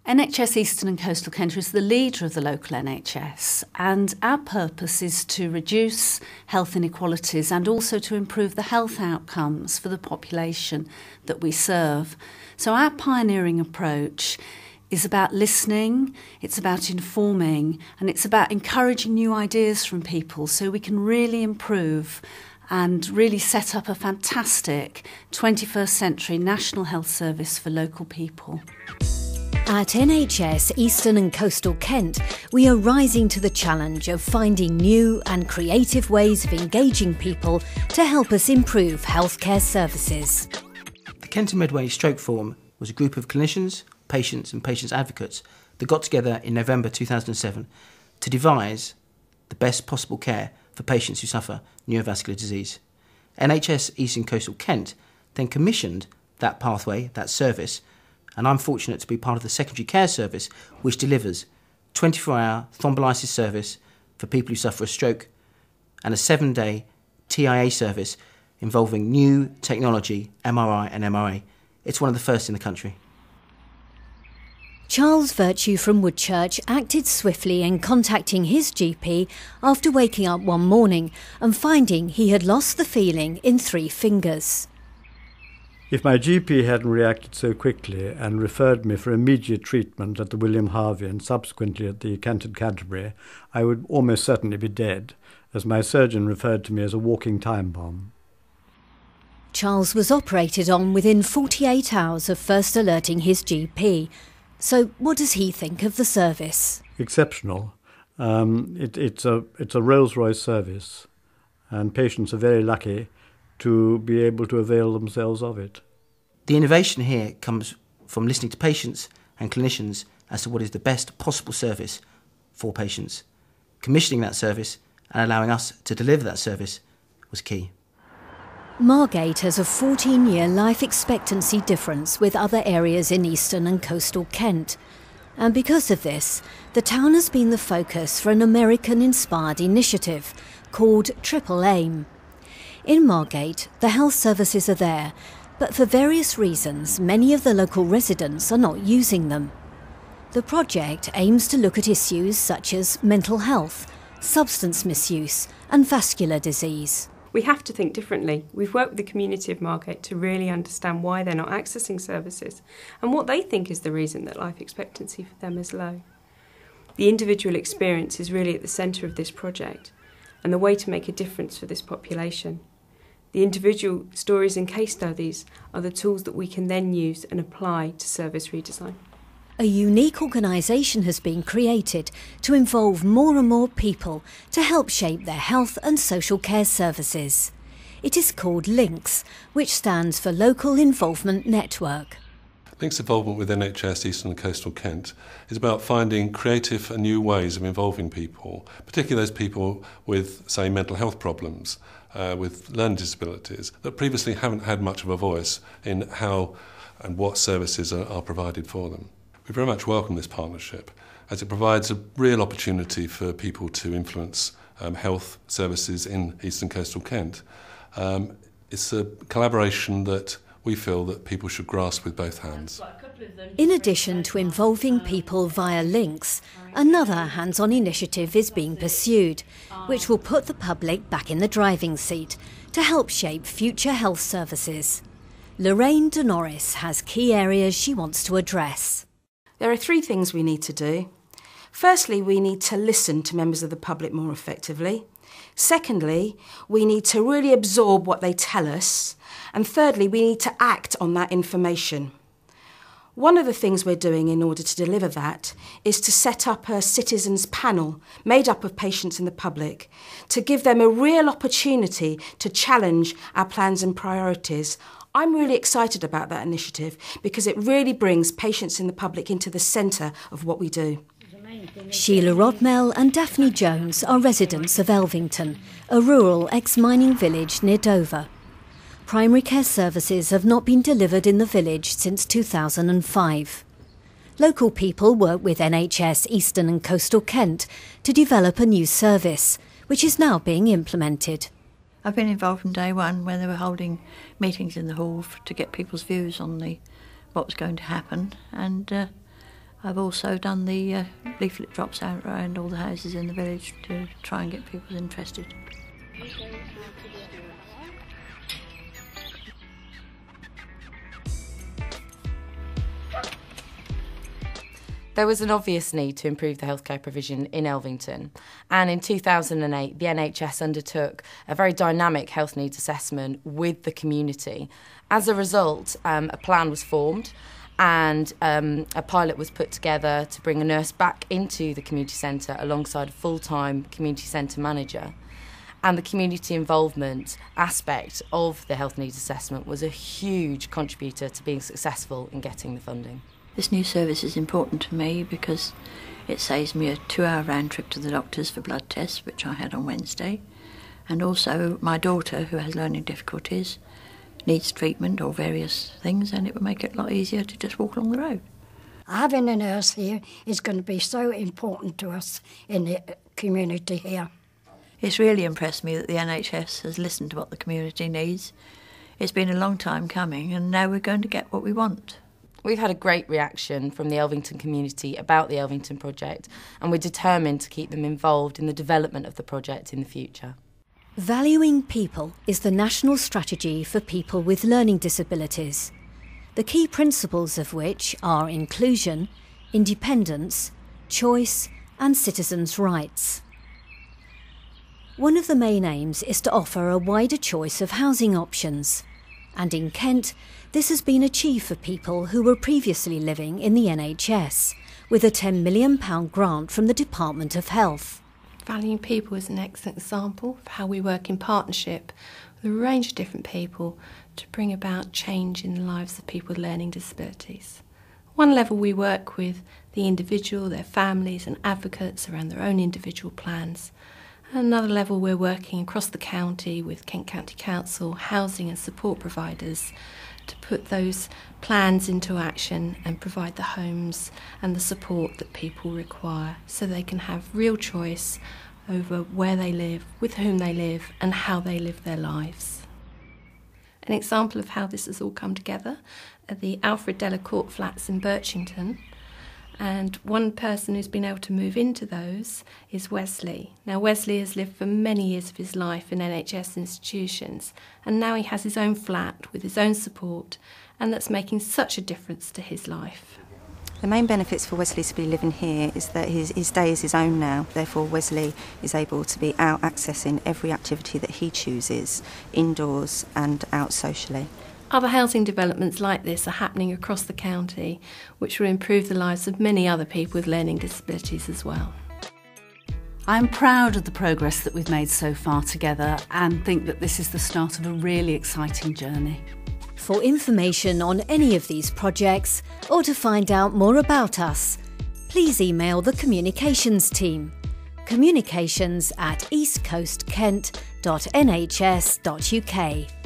NHS Eastern and Coastal Kent is the leader of the local NHS, and our purpose is to reduce health inequalities and also to improve the health outcomes for the population that we serve. So our pioneering approach is about listening, it's about informing, and it's about encouraging new ideas from people so we can really improve and really set up a fantastic 21st century national health service for local people. At NHS Eastern and Coastal Kent, we are rising to the challenge of finding new and creative ways of engaging people to help us improve healthcare services. The Kent and Medway Stroke Forum was a group of clinicians, patients and patients' advocates that got together in November 2007 to devise the best possible care for patients who suffer neurovascular disease. NHS Eastern Coastal Kent then commissioned that pathway, that service, and I'm fortunate to be part of the secondary care service which delivers 24-hour thrombolysis service for people who suffer a stroke and a 7-day TIA service involving new technology, MRI and MRA. It's one of the first in the country. Charles Virtue from Woodchurch acted swiftly in contacting his GP after waking up one morning and finding he had lost the feeling in 3 fingers. If my GP hadn't reacted so quickly and referred me for immediate treatment at the William Harvey and subsequently at the Kent and Canterbury, I would almost certainly be dead, as my surgeon referred to me as a walking time bomb. Charles was operated on within 48 hours of first alerting his GP. So what does he think of the service? Exceptional. It's a Rolls-Royce service, and patients are very lucky to be able to avail themselves of it. The innovation here comes from listening to patients and clinicians as to what is the best possible service for patients. Commissioning that service and allowing us to deliver that service was key. Margate has a 14-year life expectancy difference with other areas in Eastern and Coastal Kent. And because of this, the town has been the focus for an American-inspired initiative called Triple Aim. In Margate, the health services are there, but for various reasons, many of the local residents are not using them. The project aims to look at issues such as mental health, substance misuse and vascular disease. We have to think differently. We've worked with the community of Margate to really understand why they're not accessing services and what they think is the reason that life expectancy for them is low. The individual experience is really at the centre of this project and the way to make a difference for this population. The individual stories and case studies are the tools that we can then use and apply to service redesign. A unique organisation has been created to involve more and more people to help shape their health and social care services. It is called LINKS, which stands for Local Involvement Network. LINKS involvement with NHS Eastern and Coastal Kent is about finding creative and new ways of involving people, particularly those people with, say, mental health problems, with learning disabilities, that previously haven't had much of a voice in how and what services are provided for them. We very much welcome this partnership as it provides a real opportunity for people to influence health services in Eastern Coastal Kent. It's a collaboration that we feel that people should grasp with both hands. In addition to involving people via links, another hands-on initiative is being pursued, which will put the public back in the driving seat to help shape future health services. Lorraine de Norris has key areas she wants to address. There are 3 things we need to do. Firstly, we need to listen to members of the public more effectively. Secondly, we need to really absorb what they tell us. And thirdly, we need to act on that information. One of the things we're doing in order to deliver that is to set up a citizens panel made up of patients and the public to give them a real opportunity to challenge our plans and priorities. I'm really excited about that initiative because it really brings patients and the public into the centre of what we do. Sheila Rodmell and Daphne Jones are residents of Elvington, a rural ex-mining village near Dover. Primary care services have not been delivered in the village since 2005. Local people work with NHS Eastern and Coastal Kent to develop a new service, which is now being implemented. I've been involved from day one when they were holding meetings in the hall to get people's views on what was going to happen, and I've also done the leaflet drops out around all the houses in the village to try and get people interested. There was an obvious need to improve the healthcare provision in Elvington, and in 2008 the NHS undertook a very dynamic health needs assessment with the community. As a result, a plan was formed and a pilot was put together to bring a nurse back into the community centre alongside a full-time community centre manager. And the community involvement aspect of the health needs assessment was a huge contributor to being successful in getting the funding. This new service is important to me because it saves me a 2-hour round trip to the doctors for blood tests, which I had on Wednesday. And also my daughter, who has learning difficulties, needs treatment or various things, and it will make it a lot easier to just walk along the road. Having a nurse here is going to be so important to us in the community here. It's really impressed me that the NHS has listened to what the community needs. It's been a long time coming, and now we're going to get what we want. We've had a great reaction from the Elvington community about the Elvington project, and we're determined to keep them involved in the development of the project in the future. Valuing people is the national strategy for people with learning disabilities, the key principles of which are inclusion, independence, choice and citizens' rights. One of the main aims is to offer a wider choice of housing options, and in Kent, this has been achieved for people who were previously living in the NHS, with a £10 million grant from the Department of Health. Valuing people is an excellent example of how we work in partnership with a range of different people to bring about change in the lives of people with learning disabilities. One level we work with the individual, their families and advocates around their own individual plans. Another level we're working across the county with Kent County Council, housing and support providers to put those plans into action and provide the homes and the support that people require so they can have real choice over where they live, with whom they live and how they live their lives. An example of how this has all come together are the Alfred Delacourt flats in Birchington. And one person who's been able to move into those is Wesley. Now, Wesley has lived for many years of his life in NHS institutions, and now he has his own flat with his own support, and that's making such a difference to his life. The main benefits for Wesley to be living here is that his day is his own now. Therefore, Wesley is able to be out accessing every activity that he chooses, indoors and out socially. Other housing developments like this are happening across the county, which will improve the lives of many other people with learning disabilities as well. I'm proud of the progress that we've made so far together and think that this is the start of a really exciting journey. For information on any of these projects or to find out more about us, please email the communications team, communications@eastcoastkent.nhs.uk.